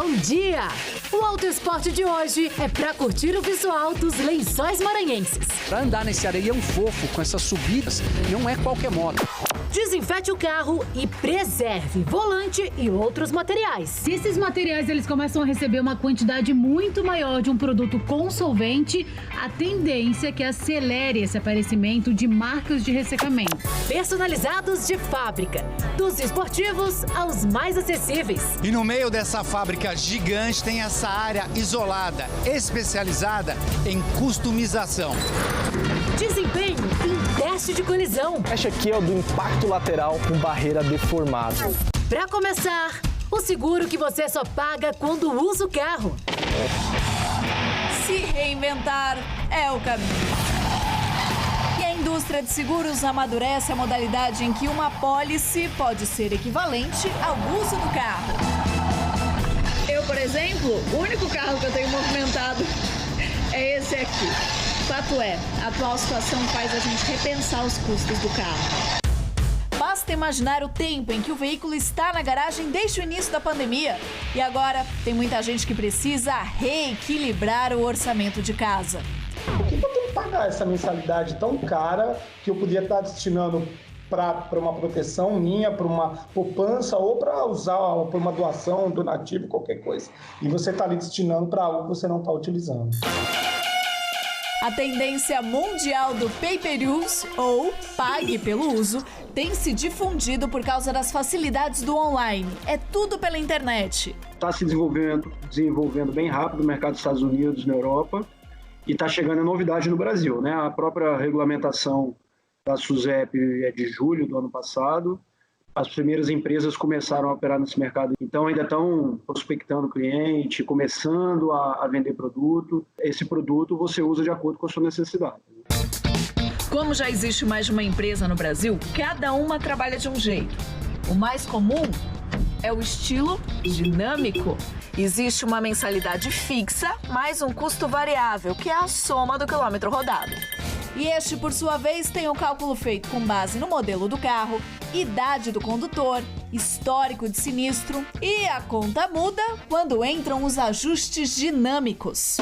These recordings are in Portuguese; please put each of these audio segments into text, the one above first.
Bom dia! O Auto Esporte de hoje é pra curtir o visual dos Lençóis Maranhenses. Pra andar nesse areião fofo com essas subidas, não é qualquer moto. Desinfete o carro e preserve volante e outros materiais. Se esses materiais eles começam a receber uma quantidade muito maior de um produto com solvente, a tendência é que acelere esse aparecimento de marcas de ressecamento. Personalizados de fábrica, dos esportivos aos mais acessíveis. E no meio dessa fábrica gigante tem essa área isolada, especializada em customização. Desempenho em teste de colisão. Este aqui é o do impacto lateral com barreira deformável. Para começar, o seguro que você só paga quando usa o carro. Se reinventar é o caminho. E a indústria de seguros amadurece a modalidade em que uma apólice pode ser equivalente ao uso do carro. Eu, por exemplo, o único carro que eu tenho movimentado é esse aqui. Fato é, a atual situação faz a gente repensar os custos do carro. Basta imaginar o tempo em que o veículo está na garagem desde o início da pandemia. E agora tem muita gente que precisa reequilibrar o orçamento de casa. Por que eu tenho que pagar essa mensalidade tão cara que eu podia estar destinando para uma proteção minha, para uma poupança ou para usar para uma doação, um donativo, qualquer coisa. E você está ali destinando para algo que você não está utilizando. A tendência mundial do pay-per-use, ou pague pelo uso, tem se difundido por causa das facilidades do online. É tudo pela internet. Está se desenvolvendo bem rápido no mercado dos Estados Unidos, na Europa, e está chegando a novidade no Brasil, né? A própria regulamentação da SUSEP é de julho do ano passado. As primeiras empresas começaram a operar nesse mercado, então ainda estão prospectando o cliente, começando a vender produto. Esse produto você usa de acordo com a sua necessidade. Como já existe mais de uma empresa no Brasil, cada uma trabalha de um jeito. O mais comum é o estilo dinâmico. Existe uma mensalidade fixa, mais um custo variável, que é a soma do quilômetro rodado. E este, por sua vez, tem o cálculo feito com base no modelo do carro, idade do condutor, histórico de sinistro e a conta muda quando entram os ajustes dinâmicos.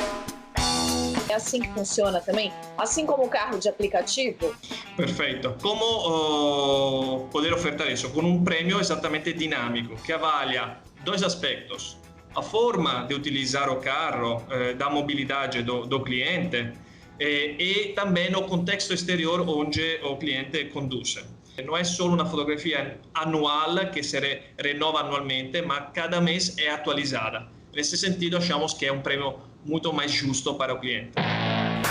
É assim que funciona também? Assim como o carro de aplicativo? Perfeito. Como poder ofertar isso? Com um prêmio exatamente dinâmico, que avalia dois aspectos. A forma de utilizar o carro, da mobilidade do cliente, e também o contexto exterior onde o cliente conduz. Não é só uma fotografia anual que se renova anualmente, mas cada mês é atualizada. Nesse sentido, achamos que é um prêmio muito mais justo para o cliente.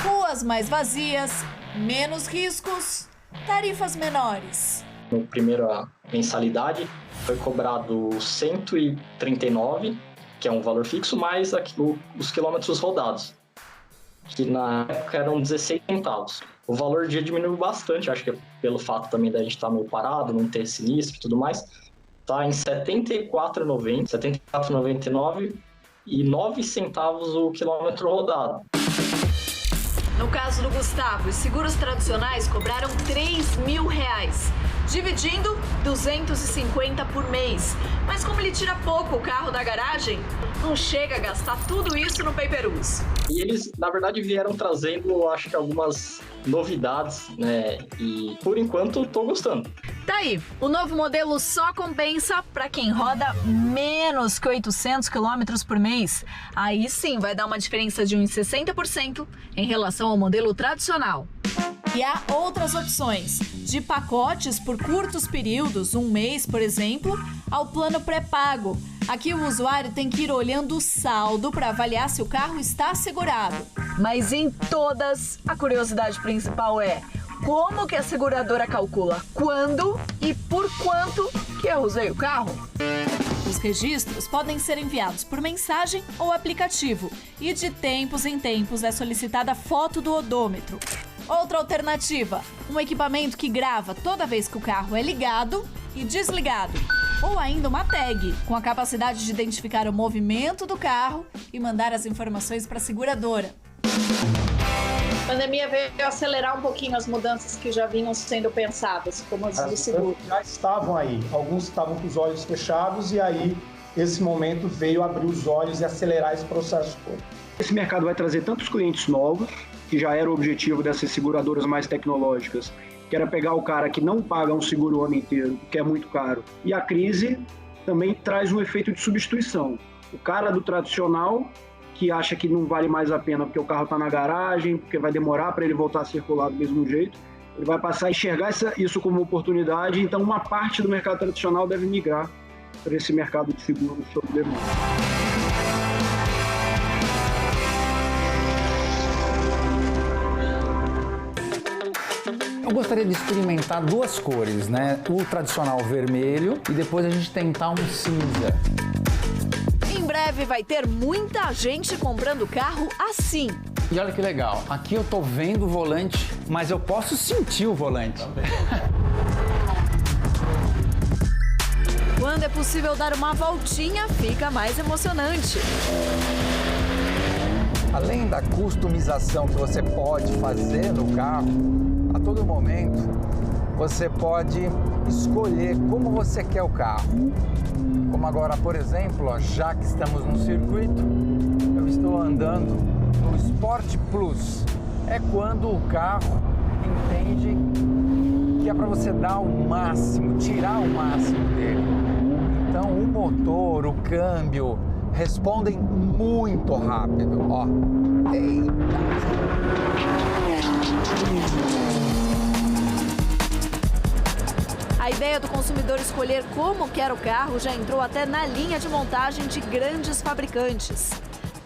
Ruas mais vazias, menos riscos, tarifas menores. No primeiro, a mensalidade foi cobrado 139, que é um valor fixo, mais os quilômetros rodados, que na época eram 16 centavos. O valor dia diminuiu bastante, acho que é pelo fato também da gente estar meio parado, não ter sinistro e tudo mais. Está em R$ 74,90, R$ 74,99 e 9 centavos o quilômetro rodado. No caso do Gustavo, os seguros tradicionais cobraram R$3.000, dividindo 250 por mês. Mas como ele tira pouco o carro da garagem, não chega a gastar tudo isso no pay-per-use. E eles, na verdade, vieram trazendo, acho que algumas novidades, né? E por enquanto tô gostando. Tá aí, o novo modelo só compensa para quem roda menos que 800 km por mês. Aí sim vai dar uma diferença de uns 60% em relação ao modelo tradicional. E há outras opções, de pacotes por curtos períodos, um mês, por exemplo, ao plano pré-pago. Aqui o usuário tem que ir olhando o saldo para avaliar se o carro está assegurado. Mas em todas, a curiosidade principal é como que a seguradora calcula quando e por quanto que eu usei o carro. Os registros podem ser enviados por mensagem ou aplicativo e de tempos em tempos é solicitada foto do odômetro. Outra alternativa, um equipamento que grava toda vez que o carro é ligado e desligado. Ou ainda uma tag, com a capacidade de identificar o movimento do carro e mandar as informações para a seguradora. A pandemia veio acelerar um pouquinho as mudanças que já vinham sendo pensadas, como as do seguro. Já estavam aí, alguns estavam com os olhos fechados e aí esse momento veio abrir os olhos e acelerar esse processo todo. Esse mercado vai trazer tantos clientes novos, que já era o objetivo dessas seguradoras mais tecnológicas, que era pegar o cara que não paga um seguro o ano inteiro, que é muito caro. E a crise também traz um efeito de substituição. O cara do tradicional, que acha que não vale mais a pena porque o carro está na garagem, porque vai demorar para ele voltar a circular do mesmo jeito, ele vai passar a enxergar isso como oportunidade, então uma parte do mercado tradicional deve migrar para esse mercado de seguros sob demanda. Eu gostaria de experimentar duas cores, né? O tradicional vermelho e depois a gente tentar um cinza. Em breve vai ter muita gente comprando carro assim. E olha que legal, aqui eu tô vendo o volante, mas eu posso sentir o volante. Quando é possível dar uma voltinha, fica mais emocionante. Além da customização que você pode fazer no carro, a todo momento você pode escolher como você quer o carro. Como agora, por exemplo, ó, já que estamos no circuito, eu estou andando no Sport Plus. É quando o carro entende que é para você dar o máximo, tirar o máximo dele. Então o motor, o câmbio respondem muito rápido. Ó. A ideia do consumidor escolher como quer o carro já entrou até na linha de montagem de grandes fabricantes.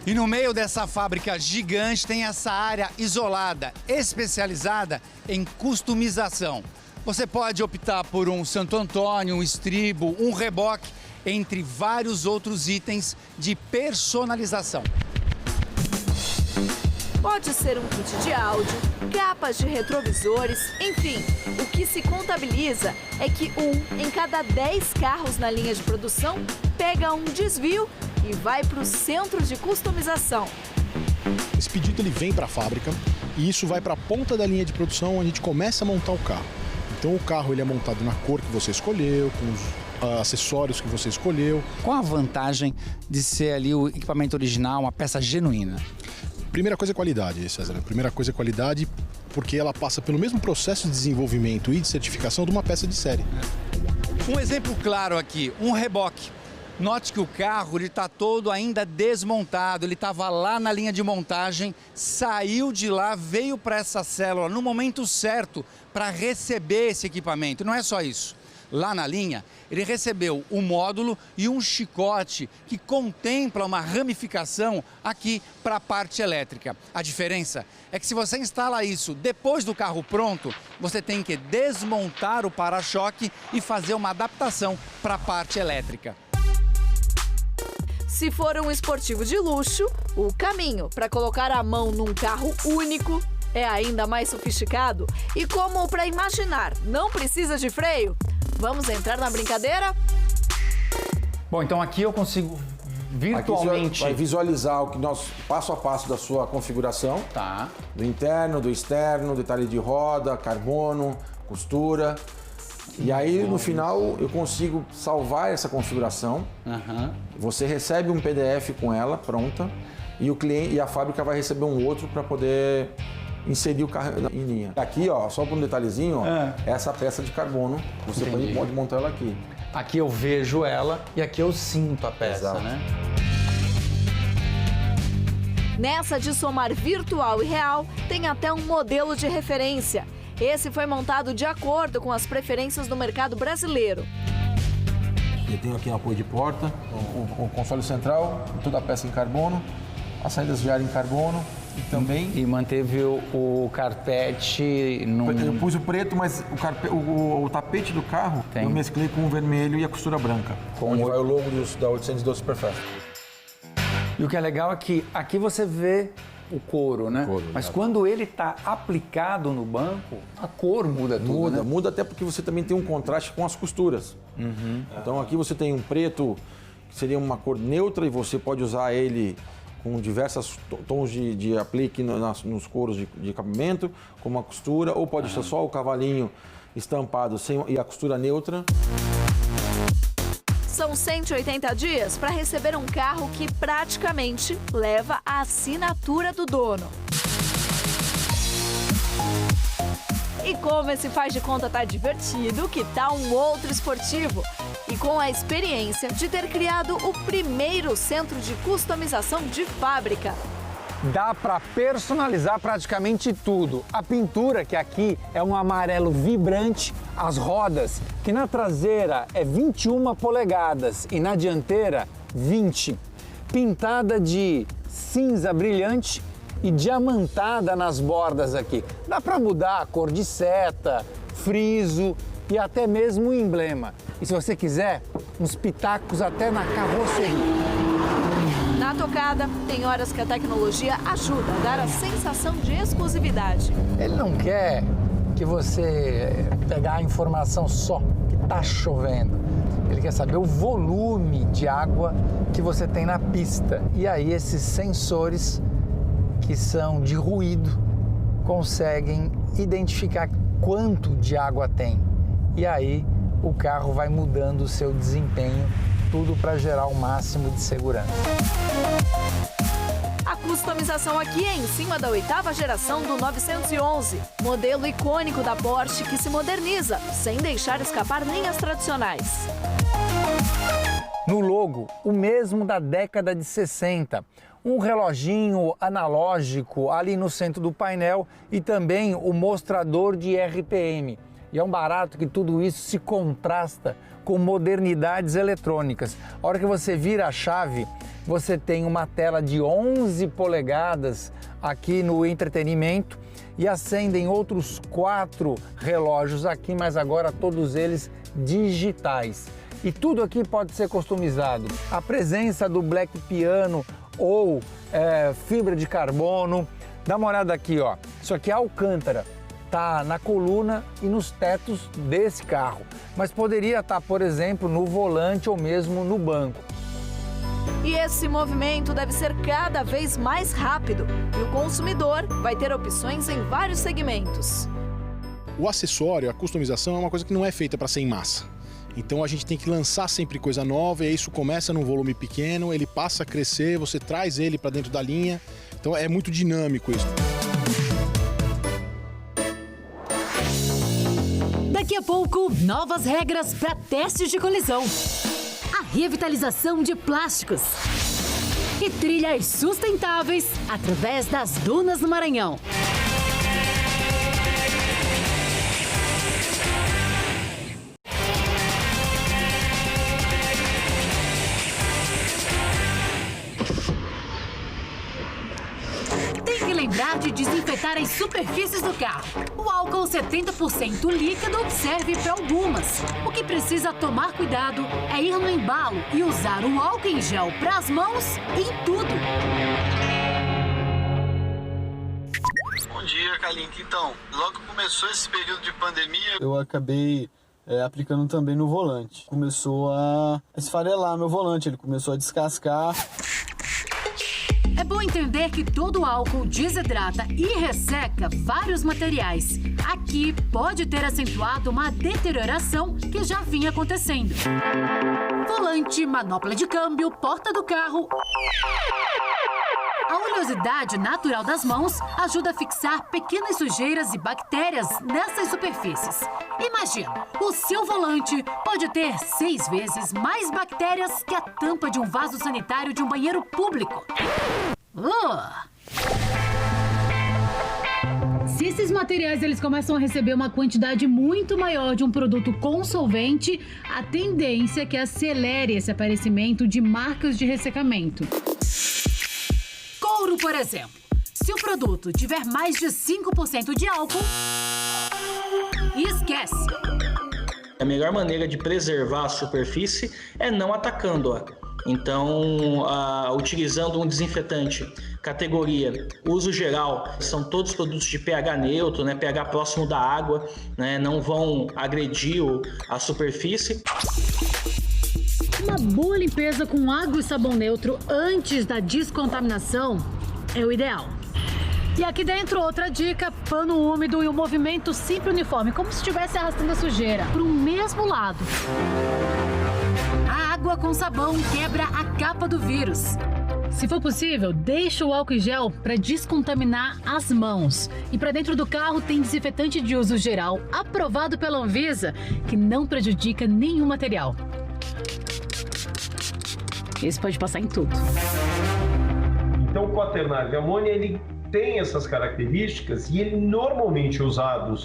E no meio dessa fábrica gigante tem essa área isolada, especializada em customização. Você pode optar por um Santo Antônio, um estribo, um reboque, entre vários outros itens de personalização. Pode ser um kit de áudio, capas de retrovisores, enfim, o que se contabiliza é que 1 em cada 10 carros na linha de produção pega um desvio e vai para o centro de customização. Esse pedido ele vem para a fábrica e isso vai para a ponta da linha de produção onde a gente começa a montar o carro. Então o carro ele é montado na cor que você escolheu, com os acessórios que você escolheu. Qual a vantagem de ser ali o equipamento original, uma peça genuína? Primeira coisa é qualidade, César. Primeira coisa é qualidade porque ela passa pelo mesmo processo de desenvolvimento e de certificação de uma peça de série. Um exemplo claro aqui, um reboque. Note que o carro está todo ainda desmontado, ele estava lá na linha de montagem, saiu de lá, veio para essa célula no momento certo para receber esse equipamento. Não é só isso. Lá na linha, ele recebeu um módulo e um chicote que contempla uma ramificação aqui para a parte elétrica. A diferença é que se você instala isso depois do carro pronto, você tem que desmontar o para-choque e fazer uma adaptação para a parte elétrica. Se for um esportivo de luxo, o caminho para colocar a mão num carro único é ainda mais sofisticado. E como para imaginar, não precisa de freio? Vamos entrar na brincadeira? Bom, então aqui eu consigo virtualmente... Aqui você vai visualizar o que nós, passo a passo da sua configuração. Tá. Do interno, do externo, detalhe de roda, carbono, costura. E aí, no final, eu consigo salvar essa configuração. Você recebe um PDF com ela pronta e o cliente e a fábrica vai receber um outro para poder inserir o carro em linha. Aqui, ó, só por um detalhezinho, ó, essa peça de carbono, você pode montar ela aqui. Aqui eu vejo ela e aqui eu sinto a peça, Exato. né? Nessa de somar virtual e real, tem até um modelo de referência. Esse foi montado de acordo com as preferências do mercado brasileiro. Eu tenho aqui um apoio de porta, o console central, toda a peça em carbono, as saídas de ar em carbono e também... E manteve o carpete... Eu pus o preto, mas o tapete do carro eu mesclei com o vermelho e a costura branca. Onde vai o logo da 812 Superfast. E o que é legal é que aqui você vê o couro, né? Mas quando ele está aplicado no banco, a cor muda tudo, né? Muda até porque você também tem um contraste com as costuras. Então aqui você tem um preto, que seria uma cor neutra, e você pode usar ele com diversos tons de aplique nos couros de acabamento, como a costura, ou pode ser só o cavalinho estampado e a costura neutra. São 180 dias para receber um carro que praticamente leva a assinatura do dono. E como esse faz de conta tá divertido, que tal um outro esportivo? E com a experiência de ter criado o primeiro centro de customização de fábrica. Dá para personalizar praticamente tudo. A pintura, que aqui é um amarelo vibrante, as rodas, que na traseira é 21 polegadas e na dianteira 20. Pintada de cinza brilhante e diamantada nas bordas aqui. Dá para mudar a cor de seta, friso e até mesmo o emblema. E se você quiser, uns pitacos até na carroceria. Na tocada, tem horas que a tecnologia ajuda a dar a sensação de exclusividade. Ele não quer que você pegar a informação só que tá chovendo. Ele quer saber o volume de água que você tem na pista. E aí esses sensores que são de ruído conseguem identificar quanto de água tem. E aí o carro vai mudando o seu desempenho, tudo para gerar o máximo de segurança. A customização aqui é em cima da 8ª geração do 911, modelo icônico da Porsche que se moderniza, sem deixar escapar nem as tradicionais. No logo, o mesmo da década de 60. Um reloginho analógico ali no centro do painel e também o mostrador de RPM. E é um barato que tudo isso se contrasta com modernidades eletrônicas. A hora que você vira a chave, você tem uma tela de 11 polegadas aqui no entretenimento e acendem outros 4 relógios aqui, mas agora todos eles digitais. E tudo aqui pode ser customizado. A presença do Black Piano ou fibra de carbono. Dá uma olhada aqui, ó. Isso aqui é alcântara. Tá na coluna e nos tetos desse carro, mas poderia estar, por exemplo, no volante ou mesmo no banco. E esse movimento deve ser cada vez mais rápido e o consumidor vai ter opções em vários segmentos. O acessório, a customização é uma coisa que não é feita para ser em massa. Então a gente tem que lançar sempre coisa nova e isso começa num volume pequeno, ele passa a crescer, você traz ele para dentro da linha. Então é muito dinâmico isso. Daqui a pouco, novas regras para testes de colisão. A revitalização de plásticos. E trilhas sustentáveis através das dunas do Maranhão. Lembrar de desinfetar as superfícies do carro. O álcool 70% líquido serve para algumas. O que precisa tomar cuidado é ir no embalo e usar o álcool em gel para as mãos em tudo. Bom dia, Kalinka. Então, logo que começou esse período de pandemia, eu acabei aplicando também no volante. Começou a esfarelar meu volante, ele começou a descascar. É bom entender que todo álcool desidrata e resseca vários materiais. Aqui pode ter acentuado uma deterioração que já vinha acontecendo. Volante, manopla de câmbio, porta do carro. A oleosidade natural das mãos ajuda a fixar pequenas sujeiras e bactérias nessas superfícies. Imagina, o seu volante pode ter 6 vezes mais bactérias que a tampa de um vaso sanitário de um banheiro público. Se esses materiais eles começam a receber uma quantidade muito maior de um produto com solvente, a tendência é que acelere esse aparecimento de marcas de ressecamento. Couro, por exemplo. Se o produto tiver mais de 5% de álcool, esquece. A melhor maneira de preservar a superfície é não atacando-a. Então, utilizando um desinfetante categoria uso geral, são todos produtos de pH neutro, né, pH próximo da água, né, não vão agredir a superfície. Uma boa limpeza com água e sabão neutro antes da descontaminação é o ideal. E aqui dentro outra dica, pano úmido e o movimento sempre uniforme, como se estivesse arrastando a sujeira para o mesmo lado. A água água com sabão quebra a capa do vírus. Se for possível, deixe o álcool em gel para descontaminar as mãos. E para dentro do carro tem desinfetante de uso geral, aprovado pela Anvisa, que não prejudica nenhum material. Esse pode passar em tudo. Então, o quaternário de amônia, ele tem essas características e ele normalmente é usado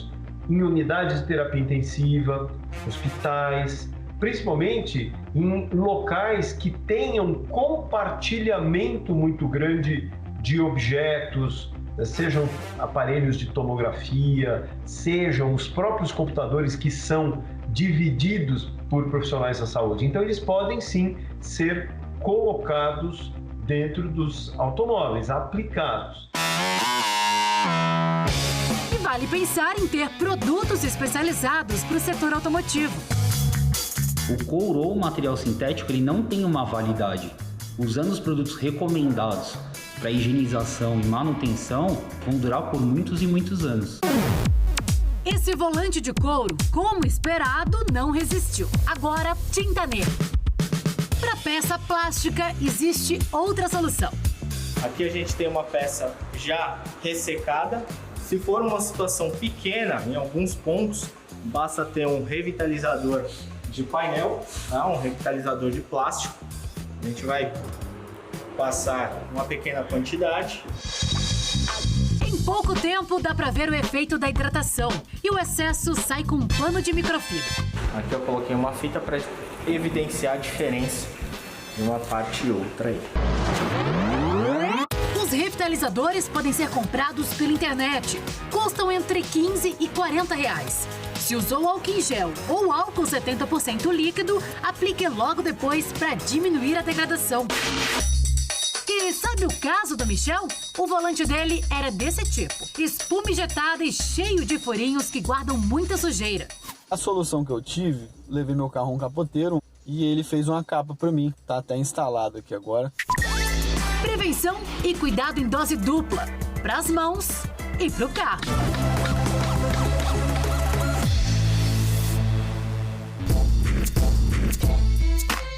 em unidades de terapia intensiva, hospitais, principalmente em locais que tenham compartilhamento muito grande de objetos, sejam aparelhos de tomografia, sejam os próprios computadores que são divididos por profissionais da saúde. Então, eles podem sim ser colocados dentro dos automóveis, aplicados. E vale pensar em ter produtos especializados para o setor automotivo. O couro ou material sintético ele não tem uma validade. Usando os produtos recomendados para higienização e manutenção, vão durar por muitos e muitos anos. Esse volante de couro, como esperado, não resistiu. Agora, tinta nele. Para peça plástica, existe outra solução. Aqui a gente tem uma peça já ressecada. Se for uma situação pequena, em alguns pontos, basta ter um revitalizador de painel, tá? Um revitalizador de plástico. A gente vai passar uma pequena quantidade. Em pouco tempo dá para ver o efeito da hidratação e o excesso sai com um pano de microfibra. Aqui eu coloquei uma fita para evidenciar a diferença de uma parte e outra aí. Os revitalizadores podem ser comprados pela internet. Custam entre 15 e 40 reais. Se usou álcool em gel ou álcool 70% líquido, aplique logo depois para diminuir a degradação. E sabe o caso do Michel? O volante dele era desse tipo. Espuma injetada e cheio de furinhos que guardam muita sujeira. A solução que eu tive, levei meu carro a um capoteiro e ele fez uma capa para mim. Tá até instalado aqui agora. Prevenção e cuidado em dose dupla. Para as mãos e para o carro.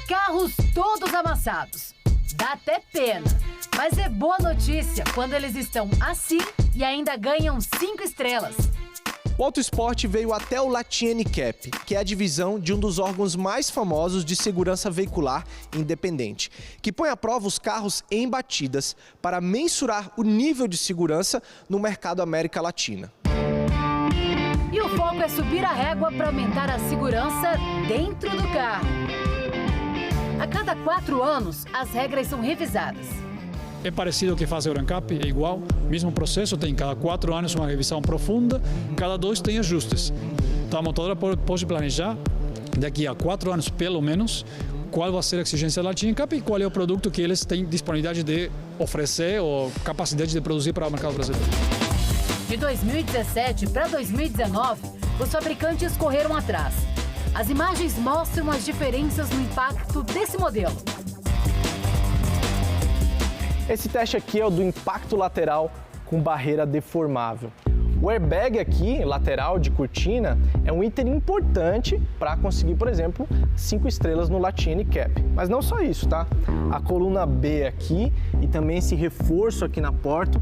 Carros todos amassados. Dá até pena, mas é boa notícia quando eles estão assim e ainda ganham 5 estrelas. O Auto Sport veio até o Latin NCAP, que é a divisão de um dos órgãos mais famosos de segurança veicular independente, que põe à prova os carros em batidas para mensurar o nível de segurança no mercado América Latina. E o foco é subir a régua para aumentar a segurança dentro do carro. A cada 4 anos, as regras são revisadas. É parecido ao que faz a Euro NCAP, é igual, mesmo processo, tem cada 4 anos uma revisão profunda, cada 2 tem ajustes. Então a montadora pode planejar, daqui a 4 anos pelo menos, qual vai ser a exigência da Latin NCAP e qual é o produto que eles têm disponibilidade de oferecer ou capacidade de produzir para o mercado brasileiro. De 2017 para 2019, os fabricantes correram atrás. As imagens mostram as diferenças no impacto desse modelo. Esse teste aqui é o do impacto lateral com barreira deformável. O airbag aqui, lateral de cortina, é um item importante para conseguir, por exemplo, 5 estrelas no Latin NCAP. Mas não só isso, tá? A coluna B aqui e também esse reforço aqui na porta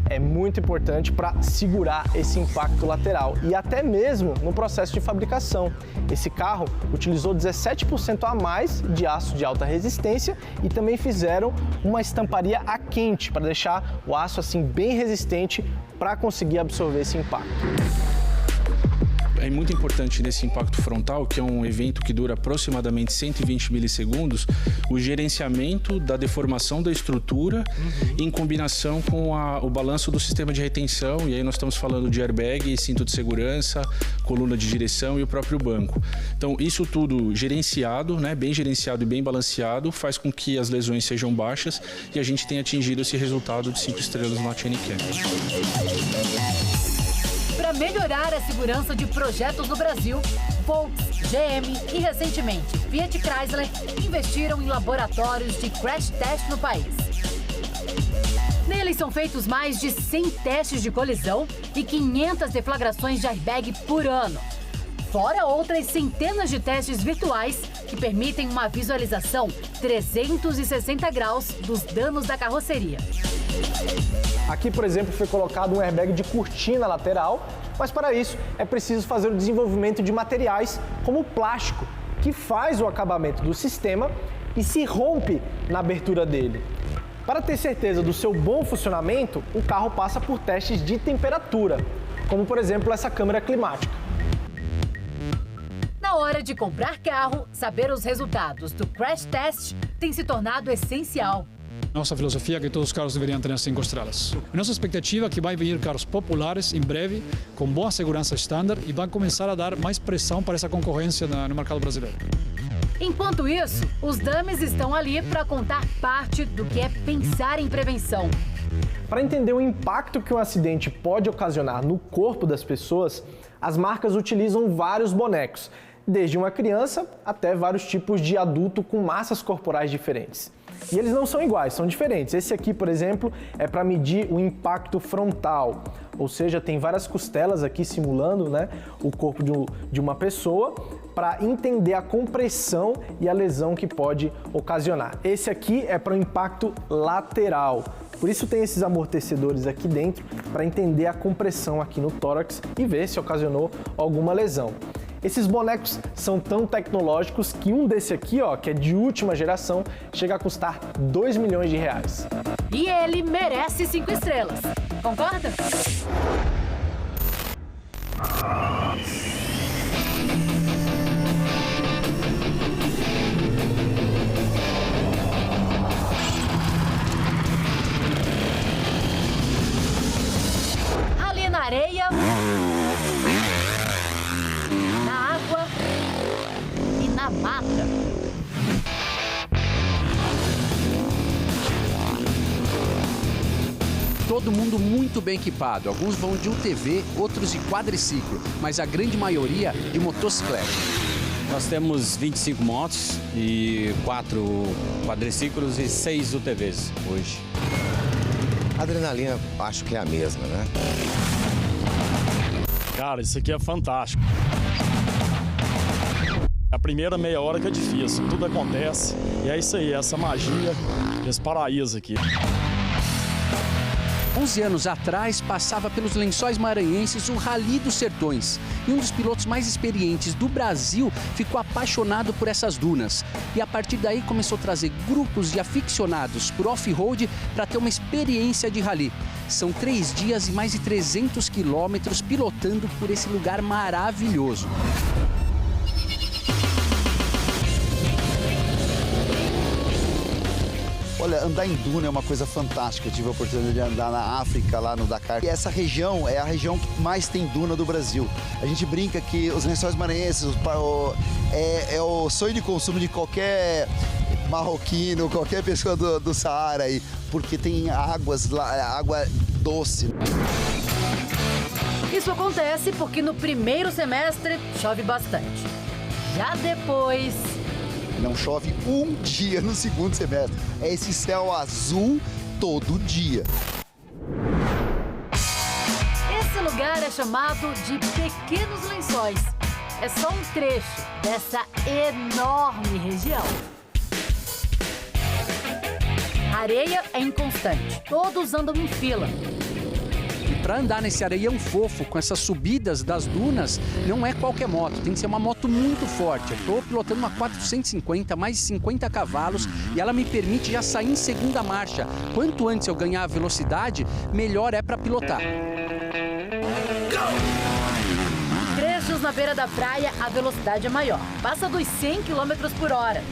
é muito importante para segurar esse impacto lateral e até mesmo no processo de fabricação. Esse carro utilizou 17% a mais de aço de alta resistência e também fizeram uma estamparia a quente para deixar o aço assim bem resistente para conseguir absorver esse impacto. É muito importante nesse impacto frontal, que é um evento que dura aproximadamente 120 milissegundos, o gerenciamento da deformação da estrutura em combinação com o balanço do sistema de retenção, e aí nós estamos falando de airbag, cinto de segurança, coluna de direção e o próprio banco. Então isso tudo gerenciado, né, bem gerenciado e bem balanceado, faz com que as lesões sejam baixas e a gente tenha atingido esse resultado de 5 estrelas no Latin NCAP. Para melhorar a segurança de projetos no Brasil, Volks, GM e, recentemente, Fiat Chrysler investiram em laboratórios de crash test no país. Neles são feitos mais de 100 testes de colisão e 500 deflagrações de airbag por ano, fora outras centenas de testes virtuais que permitem uma visualização 360 graus dos danos da carroceria. Aqui, por exemplo, foi colocado um airbag de cortina lateral, mas para isso é preciso fazer o desenvolvimento de materiais como o plástico, que faz o acabamento do sistema e se rompe na abertura dele. Para ter certeza do seu bom funcionamento, o carro passa por testes de temperatura, como por exemplo essa câmera climática. Na hora de comprar carro, saber os resultados do crash test tem se tornado essencial. Nossa filosofia é que todos os carros deveriam ter 5 estrelas. Nossa expectativa é que vai vir carros populares em breve, com boa segurança estándar e vai começar a dar mais pressão para essa concorrência no mercado brasileiro. Enquanto isso, os dummies estão ali para contar parte do que é pensar em prevenção. Para entender o impacto que um acidente pode ocasionar no corpo das pessoas, as marcas utilizam vários bonecos, desde uma criança até vários tipos de adulto com massas corporais diferentes. E eles não são iguais, são diferentes. Esse aqui, por exemplo, é para medir o impacto frontal, ou seja, tem várias costelas aqui simulando, né, o corpo de uma pessoa, para entender a compressão e a lesão que pode ocasionar. Esse aqui é para o impacto lateral. Por isso tem esses amortecedores aqui dentro para entender a compressão aqui no tórax e ver se ocasionou alguma lesão. Esses bonecos são tão tecnológicos que um desse aqui, ó, que é de última geração, chega a custar R$2 milhões. E ele merece 5 estrelas. Concorda? Ali na areia, na água e na mata. Todo mundo muito bem equipado. Alguns vão de UTV, outros de quadriciclo, mas a grande maioria de motocicleta. Nós temos 25 motos e 4 quadriciclos e 6 UTVs hoje. A adrenalina acho que é a mesma, né? Cara, isso aqui é fantástico. A primeira meia hora que é difícil, tudo acontece. E é isso aí, essa magia, esse paraíso aqui. 11 anos atrás, passava pelos Lençóis Maranhenses o Rally dos Sertões. E um dos pilotos mais experientes do Brasil ficou apaixonado por essas dunas. E a partir daí começou a trazer grupos de aficionados por off-road para ter uma experiência de rally. São 3 dias e mais de 300 quilômetros pilotando por esse lugar maravilhoso. Olha, andar em duna é uma coisa fantástica. Eu tive a oportunidade de andar na África, lá no Dakar. E essa região é a região que mais tem duna do Brasil. A gente brinca que os Lençóis Maranhenses é o sonho de consumo de qualquer marroquino, qualquer pessoa do Saara aí, porque tem águas lá, água doce. Isso acontece porque no primeiro semestre chove bastante. Já depois... Não chove um dia no segundo semestre. É esse céu azul todo dia. Esse lugar é chamado de Pequenos Lençóis. É só um trecho dessa enorme região. A areia é inconstante. Todos andam em fila. Para andar nesse areião fofo, com essas subidas das dunas, não é qualquer moto, tem que ser uma moto muito forte. Eu estou pilotando uma 450, mais de 50 cavalos, e ela me permite já sair em segunda marcha. Quanto antes eu ganhar a velocidade, melhor é para pilotar. Trechos na beira da praia, a velocidade é maior. Passa dos 100 km por hora.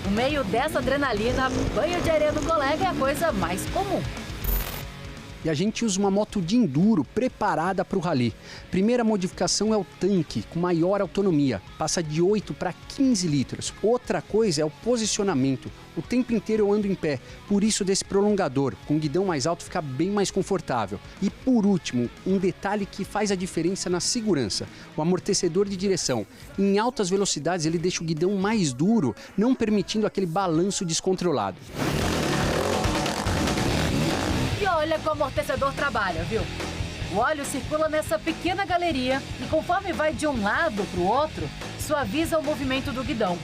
No meio dessa adrenalina, banho de areia do colega é a coisa mais comum. E a gente usa uma moto de enduro preparada para o rally. Primeira modificação é o tanque, com maior autonomia. Passa de 8 para 15 litros. Outra coisa é o posicionamento. O tempo inteiro eu ando em pé, por isso desse prolongador, com guidão mais alto fica bem mais confortável. E por último, um detalhe que faz a diferença na segurança, o amortecedor de direção. Em altas velocidades ele deixa o guidão mais duro, não permitindo aquele balanço descontrolado. Olha como o amortecedor trabalha, viu? O óleo circula nessa pequena galeria e conforme vai de um lado para o outro, suaviza o movimento do guidão.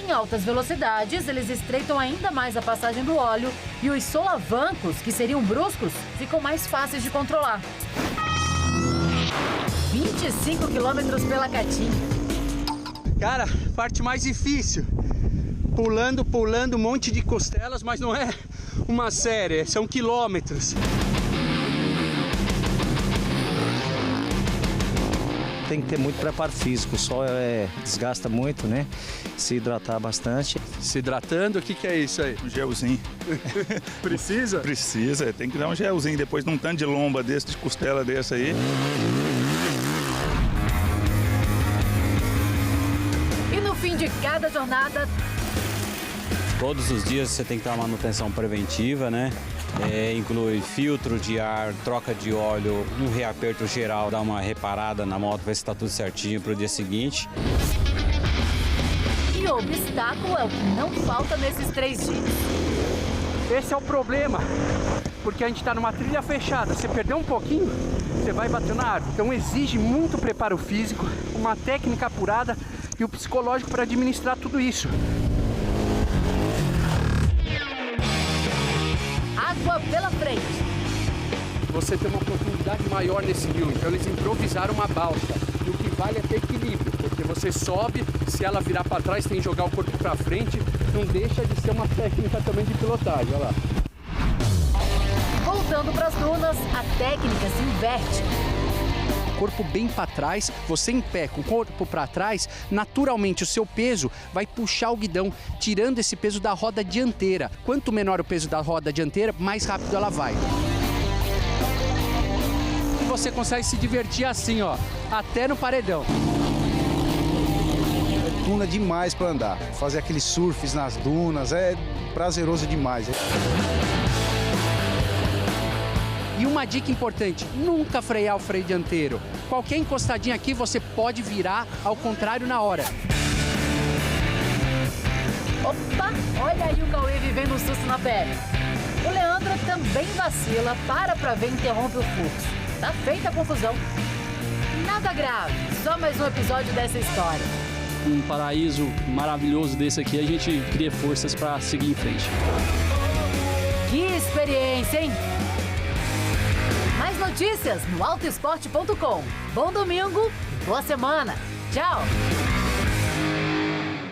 Em altas velocidades, eles estreitam ainda mais a passagem do óleo e os solavancos, que seriam bruscos, ficam mais fáceis de controlar. 25 km pela Caatinga. Cara, parte mais difícil. Pulando, um monte de costelas, mas não é uma série, são quilômetros. Tem que ter muito preparo físico, o sol desgasta muito, né? Se hidratar bastante. Se hidratando, o que é isso aí? Um gelzinho. Precisa? Precisa, tem que dar um gelzinho depois de um tanto de lomba desse, de costela desse aí. E no fim de cada jornada, todos os dias você tem que ter uma manutenção preventiva, né? Inclui filtro de ar, troca de óleo, um reaperto geral, dar uma reparada na moto, ver se está tudo certinho para o dia seguinte. E o obstáculo é o que não falta nesses 3 dias. Esse é o problema, porque a gente está numa trilha fechada. Você perder um pouquinho, você vai bater na árvore. Então exige muito preparo físico, uma técnica apurada e o psicológico para administrar tudo isso. Água pela frente. Você tem uma profundidade maior nesse rio, então eles improvisaram uma balsa. E o que vale é ter equilíbrio, porque você sobe, se ela virar para trás, tem que jogar o corpo para frente, não deixa de ser uma técnica também de pilotagem, olha lá. Voltando para as dunas, a técnica se inverte. Corpo bem para trás, você em pé com o corpo para trás, naturalmente o seu peso vai puxar o guidão, tirando esse peso da roda dianteira. Quanto menor o peso da roda dianteira, mais rápido ela vai. E você consegue se divertir assim, ó, até no paredão. É duna demais para andar, fazer aqueles surfs nas dunas, é prazeroso demais. E uma dica importante, nunca frear o freio dianteiro. Qualquer encostadinha aqui você pode virar ao contrário na hora. Opa, olha aí o Cauê vivendo um susto na pele. O Leandro também vacila, para pra ver e interrompe o fluxo. Tá feita a confusão. Nada grave, só mais um episódio dessa história. Um paraíso maravilhoso desse aqui, a gente cria forças para seguir em frente. Que experiência, hein? Mais notícias no autoesporte.com. Bom domingo e boa semana. Tchau!